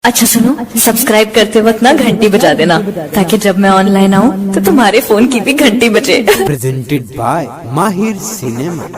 अच्छा सुनो, सब्सक्राइब करते वक्त ना घंटी बजा देना, ताकि जब मैं ऑनलाइन आऊँ तो तुम्हारे फोन की भी घंटी बजे। प्रेजेंटेड बाय माहिर सिनेमा।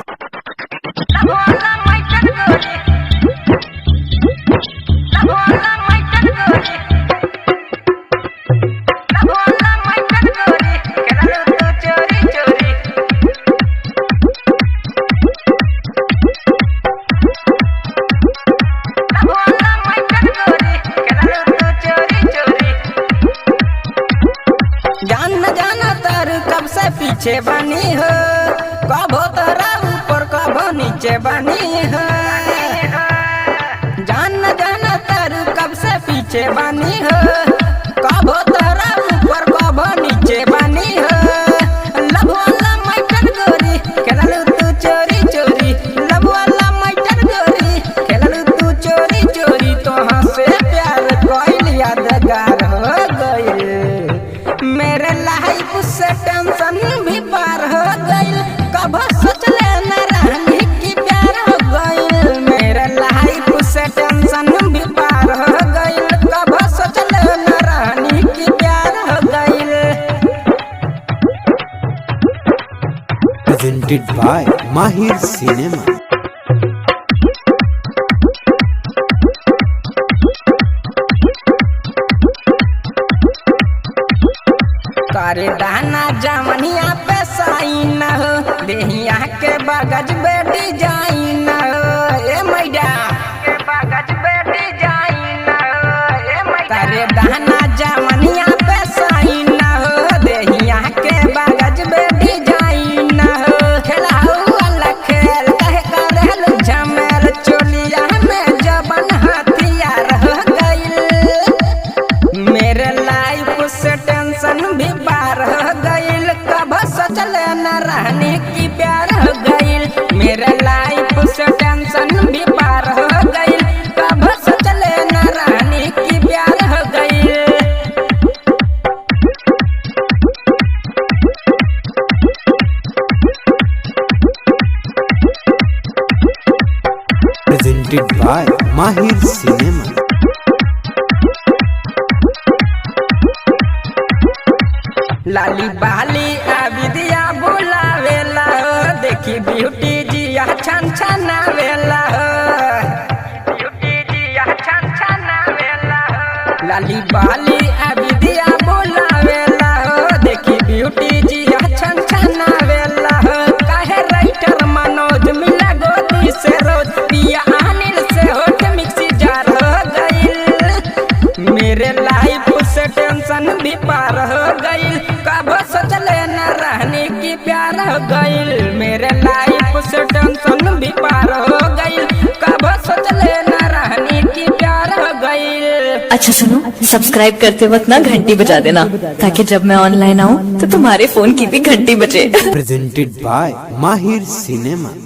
कब से पीछे बनी हो, कबो तोरा ऊपर कबो नीचे बनी हो। जान तारू कब से पीछे बनी हो, कबो तोरा ऊपर कबो नीचे बनी हो। लब वाला मैटर गोरी खेललू तू चोरी चोरी, लब वाला मैटर गोरी खेललू तू चोरी चोरी। तोहाँ से प्यार कोई यादगार हो गई, मेरे लाइफ से टेंशन भी पार हो गई। कब सोच लेना रहनी की प्यार हो गई, मेरे लाइफ से टेंशन भी पार हो गई। कब सोच लेना रहनी की प्यार हो गई। प्रेजेंटेड बाय माहिर सिनेमा। करे दाना जमनिया पे साइन हो, देहिया के बगज बेटी जाइन हो। ए मैडा के बगज बेटी जाइन हो, ए मैडा करे दाना जमनिया पे साइन हो, देहिया के बगज बेटी जाइन हो। खेलाऊ वाला खेल कहे करेलू झमेल, चोलिया में जबन हथियार हो गइल। मेरे लाइफ से टेंशन भी पार हो गइल, कब सोच लेना रहने की प्यार हो गइल। मेरे लाइफ से टेंशन भी पार हो गइल, कब सोच लेना रहने की प्यार हो गइल। प्रेजेंटेड बाय माहिर सिनेमा। लाली बाली अविदिया बुलावेला हो, देखी ब्यूटी जिया छन छनावेला हो, ब्यूटी जिया छन छनावेला हो। लाली बाली अविदिया बुलावेला हो, देखी ब्यूटी जिया छन छनावेला हो। काहे राइटर मनोज मिला गोदी से रोज, पिया अनिल से होठ मिक्सी जार हो गइल। मेरे लाइफ से टेंशन भी पार हो गइल, कब सोच लेना रहने की प्यार हो गइल। मेरे लाइफ से टेंशन भी पार हो गइल, कब सोच लेना रहने की प्यार हो गइल। अच्छा सुनो, सब्सक्राइब करते वक्त ना घंटी बजा देना, ताकि जब मैं ऑनलाइन आऊँ तो तुम्हारे फोन की भी घंटी बजे। प्रेजेंटेड बाय माहिर सिनेमा।